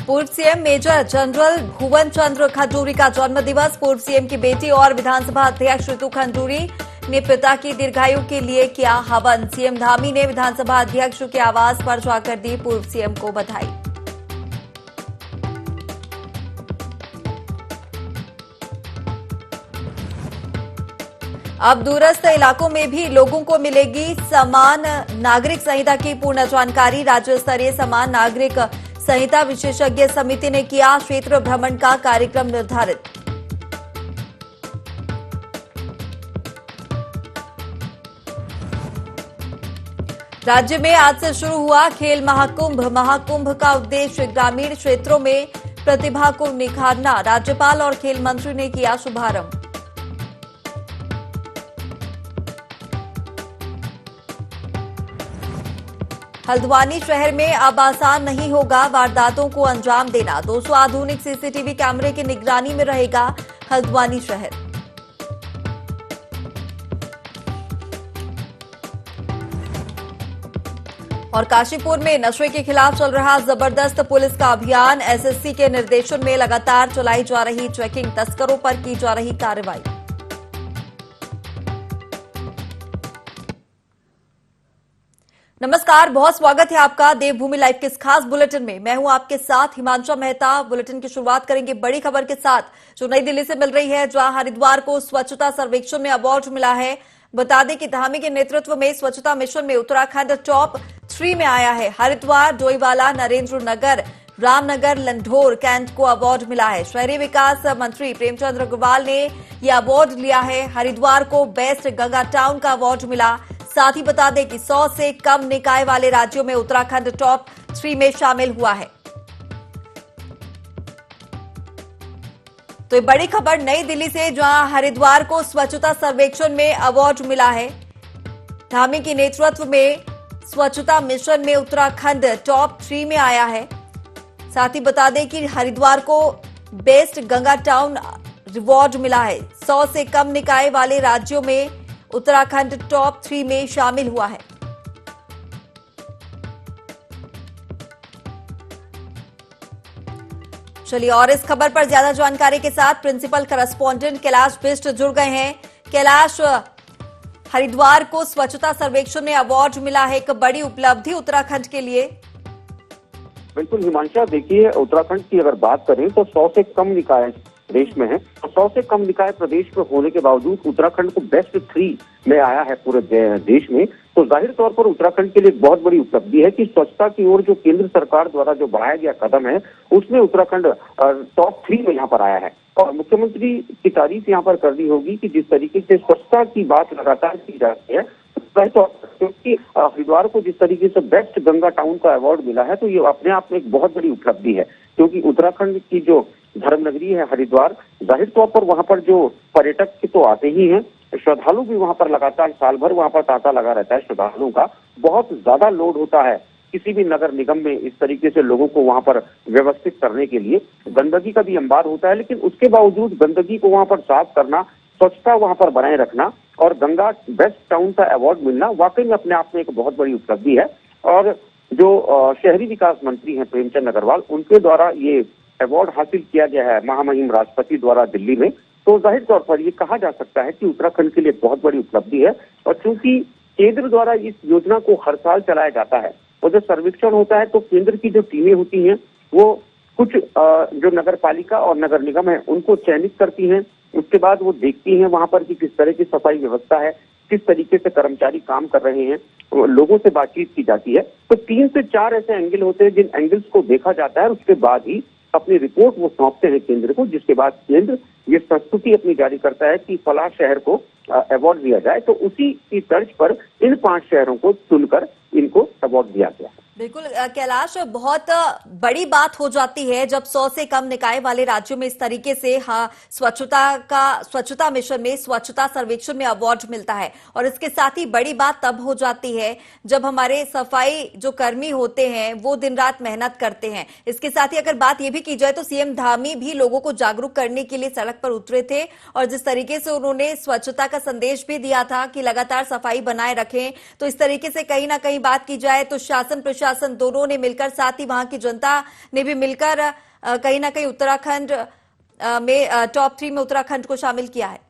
पूर्व CM major general भुवन चंद्र खंडूरी का जन्मदिवस। पूर्व सीएम की बेटी और विधानसभा अध्यक्ष ऋतु खंडूरी ने पिता की दीर्घायु के लिए किया हवन। सीएम धामी ने विधानसभा अध्यक्ष के आवास पर जाकर दी पूर्व सीएम को बधाई। अब दूरस्थ इलाकों में भी लोगों को मिलेगी समान नागरिक संहिता की पूर्ण जानकारी। राज्य स्तरीय समान नागरिक संहिता विशेषज्ञ समिति ने किया क्षेत्र भ्रमण का कार्यक्रम निर्धारित। राज्य में आज से शुरू हुआ खेल महाकुंभ। महाकुंभ का उद्देश्य ग्रामीण क्षेत्रों में प्रतिभा को निखारना। राज्यपाल और खेल मंत्री ने किया शुभारंभ। हल्द्वानी शहर में अब आसान नहीं होगा वारदातों को अंजाम देना। 200 आधुनिक सीसीटीवी कैमरे की निगरानी में रहेगा हल्द्वानी शहर। और काशीपुर में नशे के खिलाफ चल रहा जबरदस्त पुलिस का अभियान। एसएससी के निर्देशन में लगातार चलाई जा रही चेकिंग, तस्करों पर की जा रही कार्रवाई। नमस्कार, बहुत स्वागत है आपका देवभूमि लाइव के इस खास बुलेटिन में। मैं हूं आपके साथ हिमांशु मेहता। बुलेटिन की शुरुआत करेंगे बड़ी खबर के साथ जो नई दिल्ली से मिल रही है, जहां हरिद्वार को स्वच्छता सर्वेक्षण में अवार्ड मिला है। बता दें कि धामी के नेतृत्व में स्वच्छता मिशन में उत्तराखंड टॉप 3 में आया है। हरिद्वार, डोईवाला, नरेंद्र नगर, रामनगर, लंढोर कैंट को अवार्ड मिला है। शहरी विकास मंत्री प्रेमचंद अग्रवाल ने यह अवार्ड लिया है। हरिद्वार को बेस्ट गंगा टाउन का अवार्ड मिला। साथ ही बता दें कि 100 से कम निकाय वाले राज्यों में उत्तराखंड टॉप 3 में शामिल हुआ है। तो ये बड़ी खबर नई दिल्ली से, जहां हरिद्वार को स्वच्छता सर्वेक्षण में अवार्ड मिला है। धामी के नेतृत्व में स्वच्छता मिशन में उत्तराखंड टॉप 3 में आया है। साथ ही बता दें कि हरिद्वार को बेस्ट गंगा टाउन अवार्ड मिला है। 100 से कम निकाय वाले राज्यों में उत्तराखंड टॉप 3 में शामिल हुआ है। चलिए और इस खबर पर ज्यादा जानकारी के साथ प्रिंसिपल करस्पॉन्डेंट कैलाश बिष्ट जुड़ गए हैं। कैलाश, हरिद्वार को स्वच्छता सर्वेक्षण में अवार्ड मिला है, एक बड़ी उपलब्धि उत्तराखंड के लिए। बिल्कुल हिमांशा, देखिए उत्तराखंड की अगर बात करें तो 100 से कम निकाय देश में है। तो 100 से कम निकाय प्रदेश में होने के बावजूद उत्तराखंड को बेस्ट 3 में आया है पूरे देश में। तो जाहिर तौर पर उत्तराखंड के लिए बहुत बड़ी उपलब्धि है कि स्वच्छता की ओर जो केंद्र सरकार द्वारा जो बढ़ाया गया कदम है उसमें उत्तराखंड टॉप 3 में यहाँ पर आया है। और मुख्यमंत्री की तारीफ यहाँ पर करनी होगी कि जिस तरीके से स्वच्छता की बात लगातार की जाती है, क्योंकि हरिद्वार को जिस तरीके से बेस्ट गंगा टाउन का अवार्ड मिला है तो ये अपने आप में एक बहुत बड़ी उपलब्धि है। क्योंकि उत्तराखंड की जो धर्मनगरी है हरिद्वार, जाहिर तौर पर वहां पर जो पर्यटक तो आते ही हैं, श्रद्धालु भी वहां पर लगातार साल भर वहां पर तांता लगा रहता है। श्रद्धालुओं का बहुत ज्यादा लोड होता है किसी भी नगर निगम में इस तरीके से लोगों को वहां पर व्यवस्थित करने के लिए। गंदगी का भी अंबार होता है, लेकिन उसके बावजूद गंदगी को वहां पर साफ करना, स्वच्छता वहां पर बनाए रखना और गंगा बेस्ट टाउन का अवार्ड मिलना वाकई में अपने आप में एक बहुत बड़ी उपलब्धि है। और जो शहरी विकास मंत्री हैं प्रेमचंद अग्रवाल, उनके द्वारा ये अवार्ड हासिल किया गया है महामहिम राष्ट्रपति द्वारा दिल्ली में। तो जाहिर तौर पर ये कहा जा सकता है कि उत्तराखंड के लिए बहुत बड़ी उपलब्धि है। और चूंकि केंद्र द्वारा इस योजना को हर साल चलाया जाता है और जब सर्वेक्षण होता है तो केंद्र की जो टीमें होती हैं वो कुछ जो नगर पालिका और नगर निगम है उनको चयनित करती हैं। उसके बाद वो देखती हैं वहां पर कि किस तरह की सफाई व्यवस्था है, किस तरीके से कर्मचारी काम कर रहे हैं, लोगों से बातचीत की जाती है। तो 3 से 4 ऐसे एंगल होते हैं जिन एंगल्स को देखा जाता है। उसके बाद ही अपनी रिपोर्ट वो सौंपते हैं केंद्र को, जिसके बाद केंद्र ये प्रस्तुति अपनी जारी करता है कि फलां शहर को अवार्ड दिया जाए। तो उसी की तर्ज पर इन 5 शहरों को चुनकर इनको अवार्ड दिया गया। बिल्कुल कैलाश, बहुत बड़ी बात हो जाती है जब 100 से कम निकाय वाले राज्यों में इस तरीके से स्वच्छता मिशन में स्वच्छता सर्वेक्षण में अवार्ड मिलता है। और इसके साथ ही बड़ी बात तब हो जाती है जब हमारे सफाई जो कर्मी होते हैं वो दिन रात मेहनत करते हैं। इसके साथ ही अगर बात यह भी की जाए तो सीएम धामी भी लोगों को जागरूक करने के लिए सड़क पर उतरे थे और जिस तरीके से उन्होंने स्वच्छता का संदेश भी दिया था कि लगातार सफाई बनाए रखें। तो इस तरीके से कहीं ना कहीं बात की जाए तो शासन प्रशासन प्रशासन दोनों ने मिलकर, साथ ही वहां की जनता ने भी मिलकर कहीं ना कहीं उत्तराखंड में टॉप 3 में उत्तराखंड को शामिल किया है।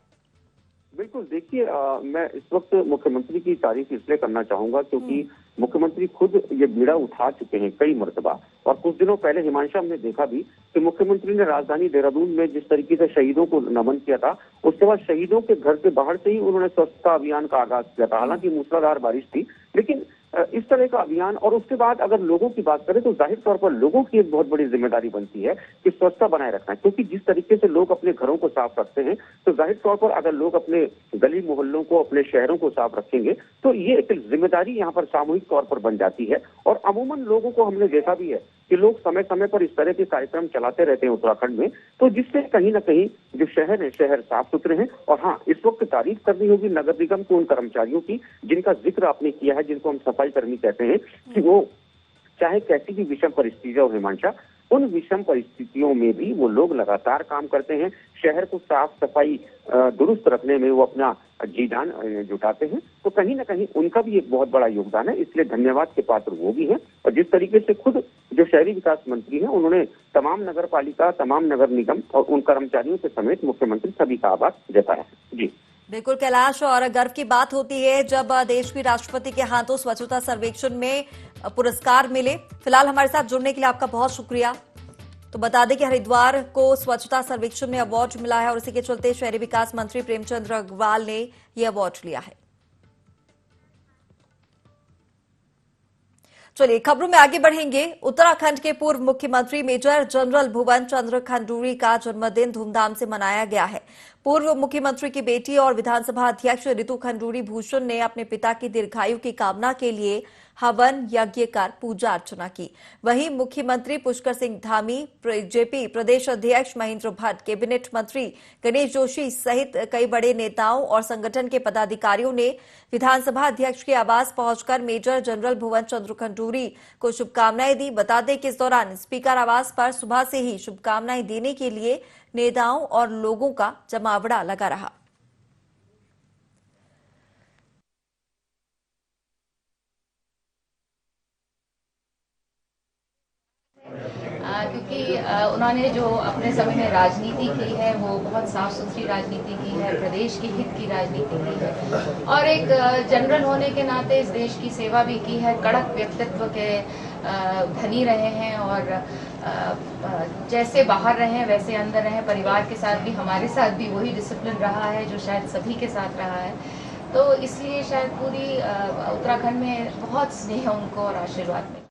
बिल्कुल, देखिए मैं इस वक्त मुख्यमंत्री की तारीफ इसलिए करना चाहूंगा क्योंकि मुख्यमंत्री खुद ये बीड़ा उठा चुके हैं कई मर्तबा। और कुछ दिनों पहले हिमांशा हमने देखा भी कि मुख्यमंत्री ने राजधानी देहरादून में जिस तरीके से शहीदों को नमन किया था, उसके बाद शहीदों के घर के बाहर से ही उन्होंने स्वच्छता अभियान का आगाज किया था। हालांकि मूसलाधार बारिश थी, लेकिन इस तरह का अभियान, और उसके बाद अगर लोगों की बात करें तो जाहिर तौर पर लोगों की एक बहुत बड़ी जिम्मेदारी बनती है कि स्वच्छता बनाए रखना है। क्योंकि जिस तरीके से लोग अपने घरों को साफ रखते हैं, तो जाहिर तौर पर अगर लोग अपने गली मोहल्लों को, अपने शहरों को साफ रखेंगे तो ये एक जिम्मेदारी यहाँ पर सामूहिक तौर पर बन जाती है। और अमूमन लोगों को हमने देखा भी है कि लोग समय समय पर इस तरह के कार्यक्रम चलाते रहते हैं उत्तराखंड में, तो जिससे कहीं ना कहीं जो शहर है, शहर साफ सुथरे हैं। और हाँ, इस वक्त तारीफ करनी होगी नगर निगम को, उन कर्मचारियों की जिनका जिक्र आपने किया है, जिनको हम सफाई कर्मी कहते हैं, कि वो चाहे कैसी भी विषम परिस्थितियां हो हिमांशा, उन विषम परिस्थितियों में भी वो लोग लगातार काम करते हैं। शहर को साफ सफाई दुरुस्त रखने में वो अपना जी जान जुटाते हैं। तो कहीं ना कहीं उनका भी एक बहुत बड़ा योगदान है, इसलिए धन्यवाद के पात्र वो भी हैं। और जिस तरीके से खुद जो शहरी विकास मंत्री हैं, उन्होंने तमाम नगर पालिका, तमाम नगर निगम और उन कर्मचारियों के समेत मुख्यमंत्री सभी का आभार जताया। जी बिल्कुल कैलाश, और गर्व की बात होती है जब देश के राष्ट्रपति के हाथों स्वच्छता सर्वेक्षण में पुरस्कार मिले। फिलहाल हमारे साथ जुड़ने के लिए आपका बहुत शुक्रिया। तो बता दें कि हरिद्वार को स्वच्छता सर्वेक्षण में अवार्ड मिला है और इसी के चलते शहरी विकास मंत्री प्रेमचंद अग्रवाल ने यह अवार्ड लिया है। चलिए खबरों में आगे बढ़ेंगे। उत्तराखंड के पूर्व मुख्यमंत्री मेजर जनरल भुवन चंद्र खंडूरी का जन्मदिन धूमधाम से मनाया गया है। पूर्व मुख्यमंत्री की बेटी और विधानसभा अध्यक्ष रितु खंडूरी भूषण ने अपने पिता की दीर्घायु की कामना के लिए हवन यज्ञ कर पूजा अर्चना की। वहीं मुख्यमंत्री पुष्कर सिंह धामी, जेपी प्रदेश अध्यक्ष महेंद्र भट्ट, कैबिनेट मंत्री गणेश जोशी सहित कई बड़े नेताओं और संगठन के पदाधिकारियों ने विधानसभा अध्यक्ष के आवास पहुंचकर मेजर जनरल भुवन चंद्र खंडूरी को शुभकामनाएं दी। बता दें कि इस दौरान स्पीकर आवास पर सुबह से ही शुभकामनाएं देने के लिए नेताओं और लोगों का जमावड़ा लगा रहा। क्योंकि उन्होंने जो अपने समय में राजनीति की है वो बहुत साफ सुथरी राजनीति की है, प्रदेश के हित की राजनीति की है और एक जनरल होने के नाते इस देश की सेवा भी की है। कड़क व्यक्तित्व के धनी रहे हैं और जैसे बाहर रहे वैसे अंदर रहे। परिवार के साथ भी, हमारे साथ भी वही डिसिप्लिन रहा है जो शायद सभी के साथ रहा है। तो इसलिए शायद पूरी उत्तराखंड में बहुत स्नेह उनको और आशीर्वाद मिला।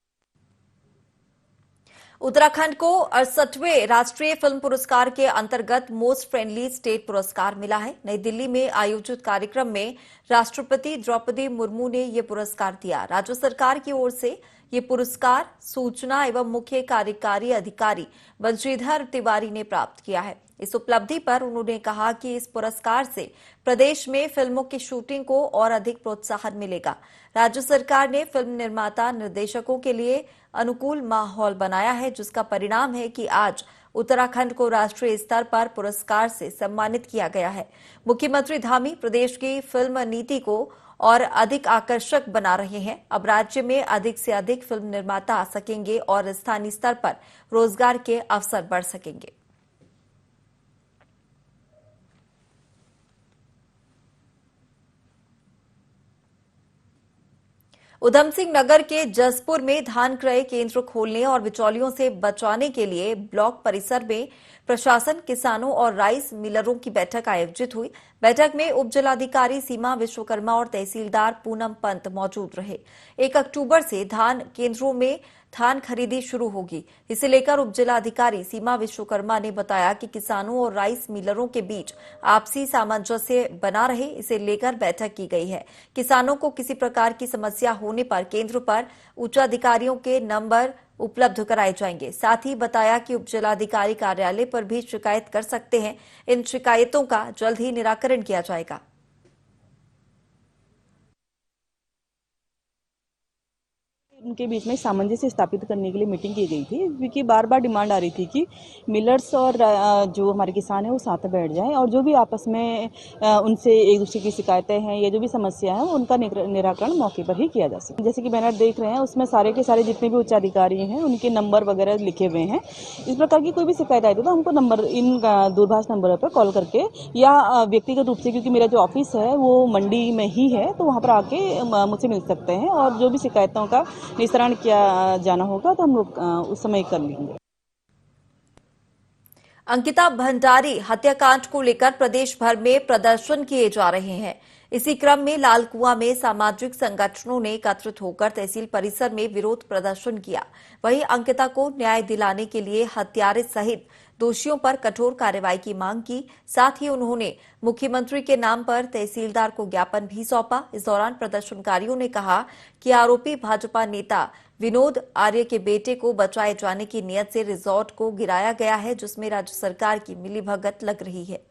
उत्तराखंड को 68वें राष्ट्रीय फिल्म पुरस्कार के अंतर्गत मोस्ट फ्रेंडली स्टेट पुरस्कार मिला है। नई दिल्ली में आयोजित कार्यक्रम में राष्ट्रपति द्रौपदी मुर्मू ने ये पुरस्कार दिया। राज्य सरकार की ओर से ये पुरस्कार सूचना एवं मुख्य कार्यकारी अधिकारी बंशीधर तिवारी ने प्राप्त किया है। इस उपलब्धि पर उन्होंने कहा कि इस पुरस्कार से प्रदेश में फिल्मों की शूटिंग को और अधिक प्रोत्साहन मिलेगा। राज्य सरकार ने फिल्म निर्माता निर्देशकों के लिए अनुकूल माहौल बनाया है, जिसका परिणाम है कि आज उत्तराखंड को राष्ट्रीय स्तर पर पुरस्कार से सम्मानित किया गया है। मुख्यमंत्री धामी प्रदेश की फिल्म नीति को और अधिक आकर्षक बना रहे हैं। अब राज्य में अधिक से अधिक फिल्म निर्माता आ सकेंगे और स्थानीय स्तर पर रोजगार के अवसर बढ़ सकेंगे। उधम सिंह नगर के जसपुर में धान क्रय केंद्र खोलने और बिचौलियों से बचाने के लिए ब्लॉक परिसर में प्रशासन, किसानों और राइस मिलरों की बैठक आयोजित हुई। बैठक में उप जिलाधिकारी सीमा विश्वकर्मा और तहसीलदार पूनम पंत मौजूद रहे। 1 अक्टूबर से धान केंद्रों में धान खरीदी शुरू होगी। इसे लेकर उप जिलाधिकारी सीमा विश्वकर्मा ने बताया कि किसानों और राइस मिलरों के बीच आपसी सामंजस्य बना रहे, इसे लेकर बैठक की गई है। किसानों को किसी प्रकार की समस्या होने पर केंद्र पर उच्चाधिकारियों के नंबर उपलब्ध कराए जाएंगे। साथ ही बताया कि उप जिलाधिकारी कार्यालय पर भी शिकायत कर सकते हैं। इन शिकायतों का जल्द ही निराकरण किया जाएगा। उनके बीच में सामंजस्य स्थापित करने के लिए मीटिंग की गई थी, क्योंकि बार बार डिमांड आ रही थी कि मिलर्स और जो हमारे किसान हैं वो साथ में बैठ जाएं और जो भी आपस में उनसे एक दूसरे की शिकायतें हैं या जो भी समस्या है उनका निराकरण मौके पर ही किया जा सके। जैसे कि बैनर देख रहे हैं उसमें सारे के सारे जितने भी उच्च अधिकारी हैं उनके नंबर वगैरह लिखे हुए हैं। इस प्रकार की कोई भी शिकायत आई तो हमको नंबर इन दूरभाष नंबरों पर कॉल करके या व्यक्तिगत रूप से, क्योंकि मेरा जो ऑफिस है वो मंडी में ही है, तो वहाँ पर आके मुझसे मिल सकते हैं और जो भी शिकायतों का निस्तारण किया जाना होगा तो हम लोग उस समय कर लेंगे। अंकिता भंडारी हत्याकांड को लेकर प्रदेश भर में प्रदर्शन किए जा रहे हैं। इसी क्रम में लालकुआं में सामाजिक संगठनों ने एकत्रित होकर तहसील परिसर में विरोध प्रदर्शन किया। वहीं अंकिता को न्याय दिलाने के लिए हत्यारे सहित दोषियों पर कठोर कार्रवाई की मांग की। साथ ही उन्होंने मुख्यमंत्री के नाम पर तहसीलदार को ज्ञापन भी सौंपा। इस दौरान प्रदर्शनकारियों ने कहा कि आरोपी भाजपा नेता विनोद आर्य के बेटे को बचाए जाने की नीयत से रिजॉर्ट को गिराया गया है, जिसमें राज्य सरकार की मिलीभगत लग रही है।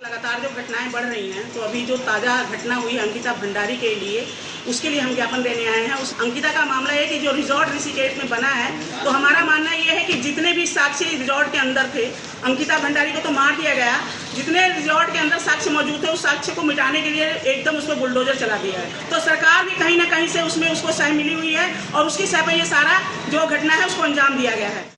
लगातार जो घटनाएं बढ़ रही हैं, तो अभी जो ताजा घटना हुई अंकिता भंडारी के लिए, उसके लिए हम ज्ञापन देने आए हैं। उस अंकिता का मामला है कि जो रिजॉर्ट ऋषिकेश में बना है, तो हमारा मानना ये है कि जितने भी साक्ष्य रिजॉर्ट के अंदर थे, अंकिता भंडारी को तो मार दिया गया, जितने रिजॉर्ट के अंदर साक्ष्य मौजूद थे उस साक्ष्य को मिटाने के लिए एकदम उस पर बुलडोजर चला दिया है। तो सरकार भी कहीं ना कहीं से उसमें उसको सह मिली हुई है और उसकी सह पर ये सारा जो घटना है उसको अंजाम दिया गया है।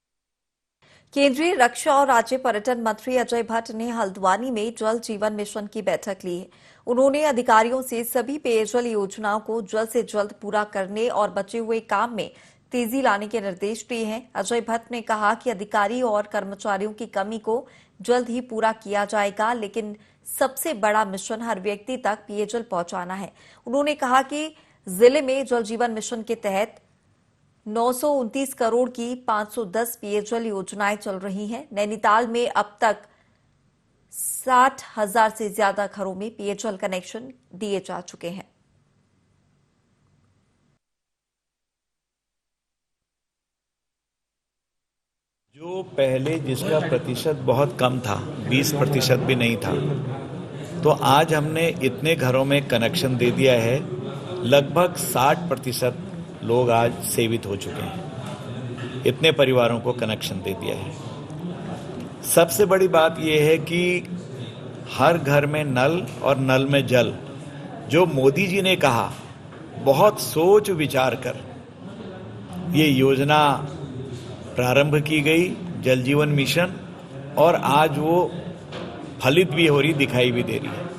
केंद्रीय रक्षा और राज्य पर्यटन मंत्री अजय भट्ट ने हल्द्वानी में जल जीवन मिशन की बैठक ली है। उन्होंने अधिकारियों से सभी पेयजल योजनाओं को जल्द से जल्द पूरा करने और बचे हुए काम में तेजी लाने के निर्देश दिए हैं। अजय भट्ट ने कहा कि अधिकारी और कर्मचारियों की कमी को जल्द ही पूरा किया जाएगा, लेकिन सबसे बड़ा मिशन हर व्यक्ति तक पेयजल पहुंचाना है। उन्होंने कहा कि जिले में जल जीवन मिशन के तहत 929 करोड़ की 510 पेयजल योजनाएं चल रही हैं। नैनीताल में अब तक 60,000 से ज्यादा घरों में पेयजल कनेक्शन दिए जा चुके हैं। जो पहले जिसका प्रतिशत बहुत कम था, 20% भी नहीं था, तो आज हमने इतने घरों में कनेक्शन दे दिया है। लगभग 60% लोग आज सेवित हो चुके हैं। इतने परिवारों को कनेक्शन दे दिया है। सबसे बड़ी बात यह है कि हर घर में नल और नल में जल, जो मोदी जी ने कहा, बहुत सोच विचार कर ये योजना प्रारंभ की गई, जल जीवन मिशन, और आज वो फलित भी हो रही, दिखाई भी दे रही है।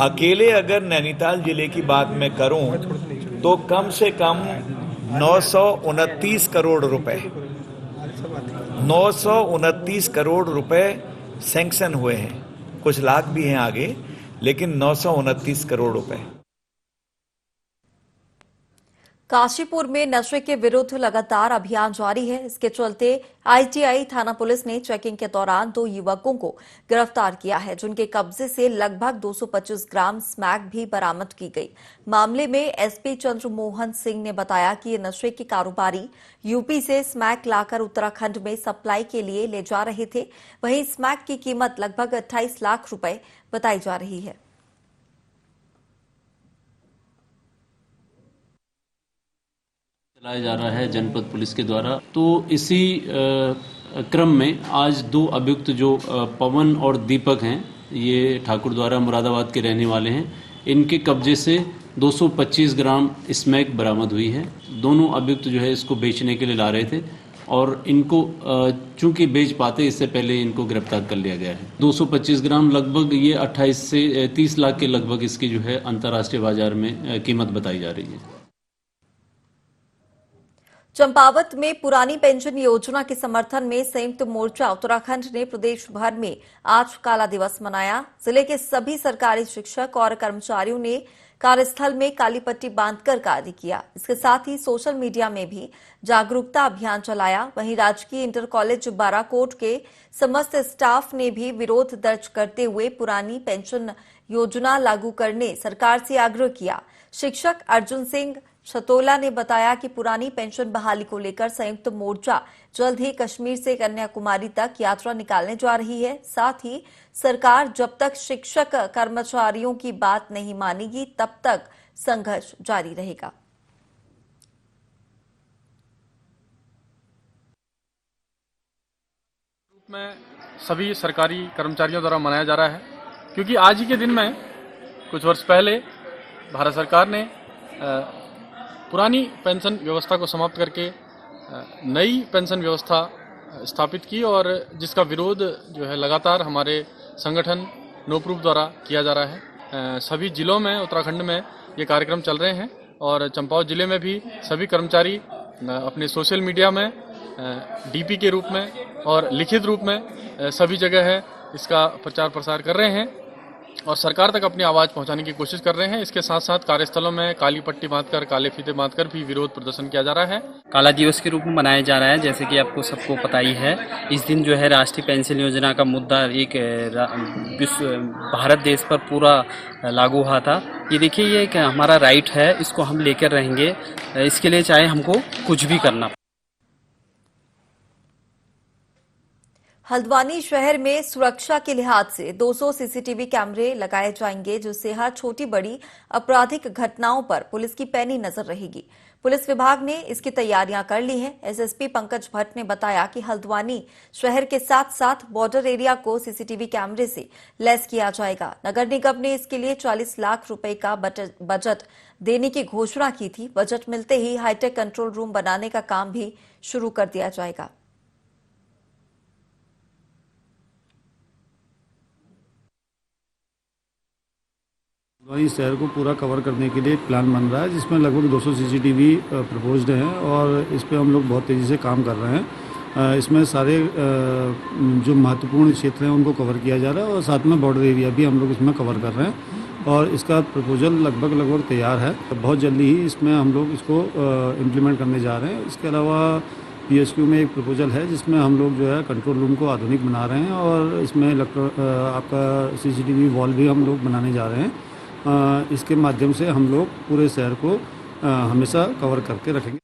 अकेले अगर नैनीताल जिले की बात मैं करूं तो कम से कम 929 करोड़ रुपए 929 करोड़ रुपए सैंक्शन हुए हैं। कुछ लाख भी हैं आगे, लेकिन 929 करोड़ रुपए। काशीपुर में नशे के विरुद्ध लगातार अभियान जारी है। इसके चलते आईटीआई थाना पुलिस ने चेकिंग के दौरान 2 युवकों को गिरफ्तार किया है, जिनके कब्जे से लगभग 225 ग्राम स्मैक भी बरामद की गई। मामले में एसपी चंद्रमोहन सिंह ने बताया कि ये नशे के कारोबारी यूपी से स्मैक लाकर उत्तराखंड में सप्लाई के लिए ले जा रहे थे। वहीं स्मैक की कीमत लगभग 28 लाख रुपए बताई जा रही है। चलाया जा रहा है जनपद पुलिस के द्वारा। तो इसी क्रम में आज 2 अभियुक्त जो पवन और दीपक हैं, ये ठाकुर द्वारा मुरादाबाद के रहने वाले हैं, इनके कब्जे से 225 ग्राम स्मैक बरामद हुई है। दोनों अभियुक्त जो है इसको बेचने के लिए ला रहे थे और इनको चूंकि बेच पाते इससे पहले इनको गिरफ्तार कर लिया गया है। 225 ग्राम लगभग ये 28 से 30 लाख के लगभग इसकी जो है अंतर्राष्ट्रीय बाजार में कीमत बताई जा रही है। चंपावत में पुरानी पेंशन योजना के समर्थन में संयुक्त मोर्चा उत्तराखंड ने प्रदेश भर में आज काला दिवस मनाया। जिले के सभी सरकारी शिक्षक और कर्मचारियों ने कार्यस्थल में काली पट्टी बांधकर कार्य किया। इसके साथ ही सोशल मीडिया में भी जागरूकता अभियान चलाया। वहीं राजकीय इंटर कॉलेज बाराकोट के समस्त स्टाफ ने भी विरोध दर्ज करते हुए पुरानी पेंशन योजना लागू करने सरकार से आग्रह किया। शिक्षक अर्जुन सिंह शतोला ने बताया कि पुरानी पेंशन बहाली को लेकर संयुक्त मोर्चा जल्द ही कश्मीर से कन्याकुमारी तक यात्रा निकालने जा रही है। साथ ही सरकार जब तक शिक्षक कर्मचारियों की बात नहीं मानेगी तब तक संघर्ष जारी रहेगा। में सभी सरकारी कर्मचारियों द्वारा मनाया जा रहा है, क्योंकि आज ही के दिन में कुछ वर्ष पहले भारत सरकार ने पुरानी पेंशन व्यवस्था को समाप्त करके नई पेंशन व्यवस्था स्थापित की और जिसका विरोध जो है लगातार हमारे संगठन नो प्रूफ द्वारा किया जा रहा है। सभी जिलों में उत्तराखंड में ये कार्यक्रम चल रहे हैं और चंपावत जिले में भी सभी कर्मचारी अपने सोशल मीडिया में डीपी के रूप में और लिखित रूप में सभी जगह है इसका प्रचार प्रसार कर रहे हैं और सरकार तक अपनी आवाज़ पहुंचाने की कोशिश कर रहे हैं। इसके साथ साथ कार्यस्थलों में काली पट्टी बांधकर काले फीते बांधकर भी विरोध प्रदर्शन किया जा रहा है। काला दिवस के रूप में मनाया जा रहा है। जैसे कि आपको सबको पता ही है, इस दिन जो है राष्ट्रीय पेंशन योजना का मुद्दा एक भारत देश पर पूरा लागू हुआ था। ये देखिए, ये एक हमारा राइट है, इसको हम लेकर रहेंगे। इसके लिए चाहे हमको कुछ भी करना। हल्द्वानी शहर में सुरक्षा के लिहाज से 200 सीसीटीवी कैमरे लगाए जाएंगे, जिससे हर छोटी बड़ी आपराधिक घटनाओं पर पुलिस की पैनी नजर रहेगी। पुलिस विभाग ने इसकी तैयारियां कर ली हैं। एसएसपी पंकज भट्ट ने बताया कि हल्द्वानी शहर के साथ साथ बॉर्डर एरिया को सीसीटीवी कैमरे से लैस किया जाएगा। नगर निगम ने इसके लिए 40 लाख रुपए का बजट देने की घोषणा की थी। बजट मिलते ही हाईटेक कंट्रोल रूम बनाने का काम भी शुरू कर दिया जाएगा। हल्द्वानी शहर को पूरा कवर करने के लिए एक प्लान बन रहा है, जिसमें लगभग 200 सीसीटीवी प्रपोज्ड हैं और इस पे हम लोग बहुत तेज़ी से काम कर रहे हैं। इसमें सारे जो महत्वपूर्ण क्षेत्र हैं उनको कवर किया जा रहा है और साथ में बॉर्डर एरिया भी हम लोग इसमें कवर कर रहे हैं और इसका प्रपोजल लगभग तैयार है। बहुत जल्दी ही इसमें हम लोग इसको इम्प्लीमेंट करने जा रहे हैं। इसके अलावा पीएसक्यू में एक प्रपोजल है जिसमें हम लोग जो है कंट्रोल रूम को आधुनिक बना रहे हैं और इसमें आपका सीसीटीवी वॉल भी हम लोग बनाने जा रहे हैं। इसके माध्यम से हम लोग पूरे शहर को हमेशा कवर करके रखेंगे।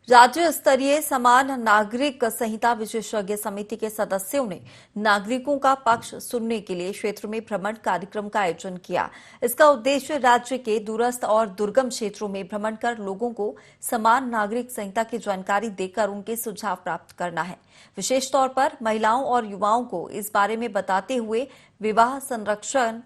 राज्य स्तरीय समान नागरिक संहिता विशेषज्ञ समिति के सदस्यों ने नागरिकों का पक्ष सुनने के लिए क्षेत्र में भ्रमण कार्यक्रम का आयोजन किया। इसका उद्देश्य राज्य के दूरस्थ और दुर्गम क्षेत्रों में भ्रमण कर लोगों को समान नागरिक संहिता की जानकारी देकर उनके सुझाव प्राप्त करना है। विशेष तौर पर महिलाओं और युवाओं को इस बारे में बताते हुए विवाह संरक्षण,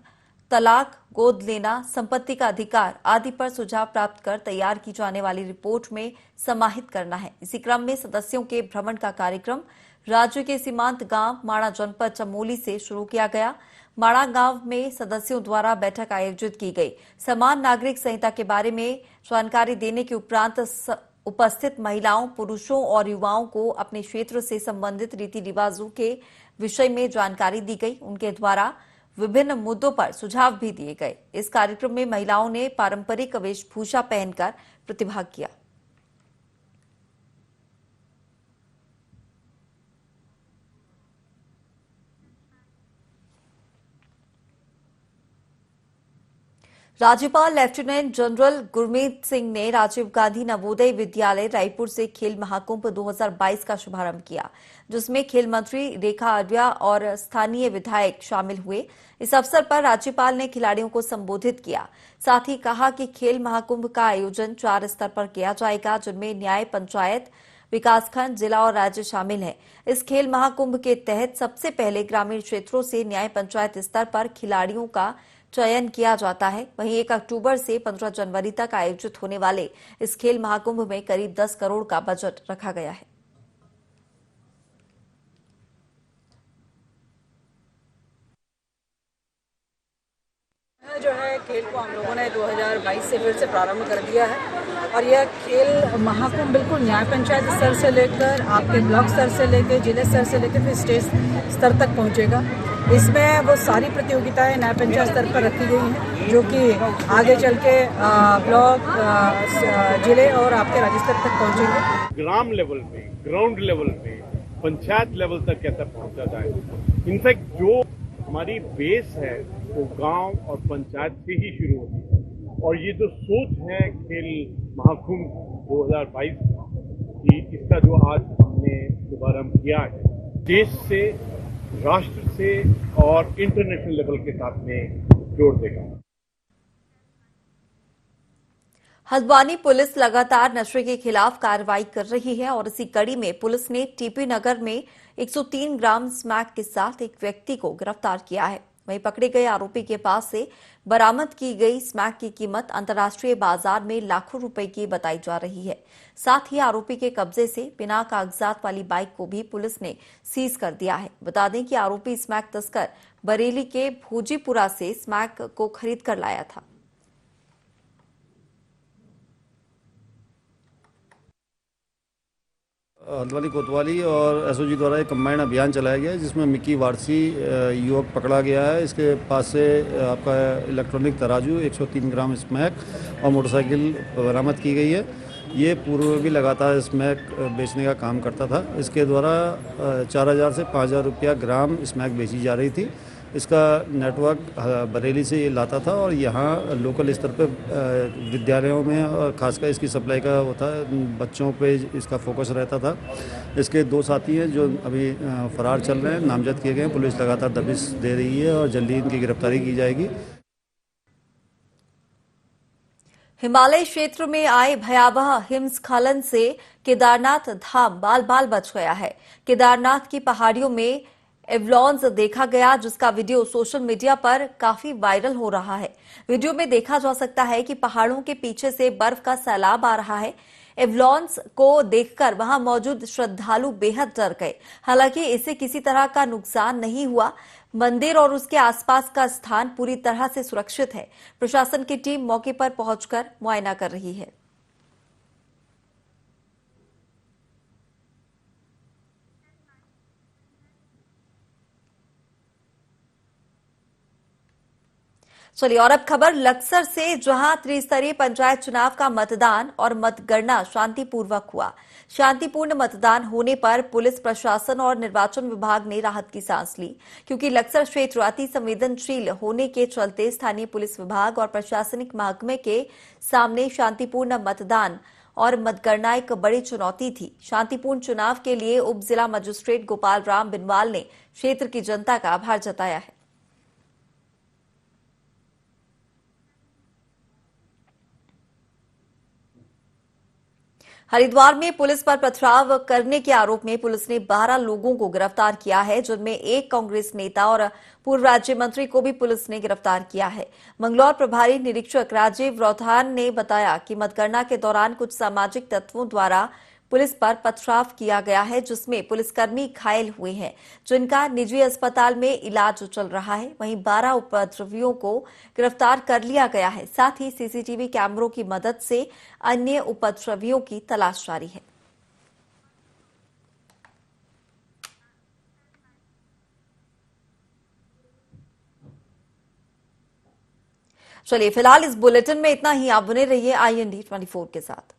तलाक, गोद लेना, संपत्ति का अधिकार आदि पर सुझाव प्राप्त कर तैयार की जाने वाली रिपोर्ट में समाहित करना है। इसी क्रम में सदस्यों के भ्रमण का कार्यक्रम राज्य के सीमांत गांव माणा जनपद चमोली से शुरू किया गया। माणा गांव में सदस्यों द्वारा बैठक आयोजित की गई। समान नागरिक संहिता के बारे में जानकारी देने के उपरांत उपस्थित महिलाओं, पुरुषों और युवाओं को अपने क्षेत्र से संबंधित रीति रिवाजों के विषय में जानकारी दी गई। उनके द्वारा विभिन्न मुद्दों पर सुझाव भी दिए गए। इस कार्यक्रम में महिलाओं ने पारंपरिक वेशभूषा पहनकर प्रतिभाग किया। राज्यपाल लेफ्टिनेंट जनरल गुरमीत सिंह ने राजीव गांधी नवोदय विद्यालय रायपुर से खेल महाकुंभ 2022 का शुभारंभ किया, जिसमें खेल मंत्री रेखा आर्या और स्थानीय विधायक शामिल हुए। इस अवसर पर राज्यपाल ने खिलाड़ियों को संबोधित किया। साथ ही कहा कि खेल महाकुंभ का आयोजन 4 स्तर पर किया जाएगा, जिनमें न्याय, पंचायत, विकासखंड, जिला और राज्य शामिल है। इस खेल महाकुंभ के तहत सबसे पहले ग्रामीण क्षेत्रों से न्याय पंचायत स्तर पर खिलाड़ियों का चयन किया जाता है। वहीं 1 अक्टूबर से 15 जनवरी तक आयोजित होने वाले इस खेल महाकुंभ में करीब 10 करोड़ का बजट रखा गया है। जो है खेल को हम लोगों ने 2022 से फिर से प्रारंभ कर दिया है और यह खेल महाकुंभ बिल्कुल न्याय पंचायत स्तर से लेकर आपके ब्लॉक स्तर से लेकर जिले स्तर से लेकर फिर स्टेट स्तर तक पहुंचेगा। इसमें वो सारी प्रतियोगिताएं न्याय पंचायत स्तर पर रखी गई हैं, जो कि आगे चल के ब्लॉक, जिले और आपके राज्य स्तर तक पहुंचेंगे। ग्राम लेवल पे, ग्राउंड लेवल पे, पंचायत लेवल तक कैसे पहुंचा जाए। इनफैक्ट जो हमारी बेस है वो गांव और पंचायत से ही शुरू होती है और ये जो सोच है खेल महाकुंभ 2022 की, इसका जो आज हमने शुभारंभ किया है, देश से, राष्ट्र से और इंटरनेशनल लेवल के साथ में जोड़ देगा। हल्द्वानी पुलिस लगातार नशे के खिलाफ कार्रवाई कर रही है और इसी कड़ी में पुलिस ने टीपी नगर में 103 ग्राम स्मैक के साथ एक व्यक्ति को गिरफ्तार किया है। वहीं पकड़े गए आरोपी के पास से बरामद की गई स्मैक की कीमत अंतर्राष्ट्रीय बाजार में लाखों रुपए की बताई जा रही है। साथ ही आरोपी के कब्जे से बिना कागजात वाली बाइक को भी पुलिस ने सीज कर दिया है। बता दें कि आरोपी स्मैक तस्कर बरेली के भोजीपुरा से स्मैक को खरीद कर लाया था। हल्द्वानी कोतवाली और एसओजी द्वारा एक कंबाइंड अभियान चलाया गया है, जिसमें मिक्की वारसी युवक पकड़ा गया है। इसके पास से आपका इलेक्ट्रॉनिक तराजू, 103 ग्राम स्मैक और मोटरसाइकिल बरामद की गई है। ये पूर्व में भी लगातार स्मैक बेचने का काम करता था। इसके द्वारा 4000 से 5000 रुपया ग्राम स्मैक बेची जा रही थी। इसका नेटवर्क बरेली से ये लाता था और यहाँ लोकल स्तर पे विद्यालयों में और खासकर इसकी सप्लाई का होता है, बच्चों पे इसका फोकस रहता था। इसके 2 साथी हैं जो अभी फरार चल रहे हैं, नामजद किए गए हैं। पुलिस लगातार दबिश दे रही है और जल्दी इनकी गिरफ्तारी की जाएगी। हिमालय क्षेत्र में आए भयावह हिमस्खलन से केदारनाथ धाम बाल बाल बच गया है। केदारनाथ की पहाड़ियों में एवलॉन्स देखा गया, जिसका वीडियो सोशल मीडिया पर काफी वायरल हो रहा है। वीडियो में देखा जा सकता है कि पहाड़ों के पीछे से बर्फ का सैलाब आ रहा है। एवलॉन्स को देखकर वहां मौजूद श्रद्धालु बेहद डर गए। हालांकि इससे किसी तरह का नुकसान नहीं हुआ। मंदिर और उसके आसपास का स्थान पूरी तरह से सुरक्षित है। प्रशासन की टीम मौके पर पहुंचकर मुआयना कर रही है। चलिए और अब खबर लक्सर से, जहां त्रिस्तरीय पंचायत चुनाव का मतदान और मतगणना शांतिपूर्वक हुआ। शांतिपूर्ण मतदान होने पर पुलिस प्रशासन और निर्वाचन विभाग ने राहत की सांस ली, क्योंकि लक्सर क्षेत्र अति संवेदनशील होने के चलते स्थानीय पुलिस विभाग और प्रशासनिक महकमे के सामने शांतिपूर्ण मतदान और मतगणना एक बड़ी चुनौती थी। शांतिपूर्ण चुनाव के लिए उप जिला मजिस्ट्रेट गोपाल राम बिनवाल ने क्षेत्र की जनता का आभार जताया है। हरिद्वार में पुलिस पर पथराव करने के आरोप में पुलिस ने 12 लोगों को गिरफ्तार किया है, जिनमें एक कांग्रेस नेता और पूर्व राज्य मंत्री को भी पुलिस ने गिरफ्तार किया है। मंगलौर प्रभारी निरीक्षक राजीव रौथान ने बताया कि मतगणना के दौरान कुछ सामाजिक तत्वों द्वारा पुलिस पर पथराव किया गया है, जिसमें पुलिसकर्मी घायल हुए हैं, जिनका निजी अस्पताल में इलाज चल रहा है। वहीं 12 उपद्रवियों को गिरफ्तार कर लिया गया है। साथ ही सीसीटीवी कैमरों की मदद से अन्य उपद्रवियों की तलाश जारी है। चलिए फिलहाल इस बुलेटिन में इतना ही। आप बने रहिए IND 24 के साथ।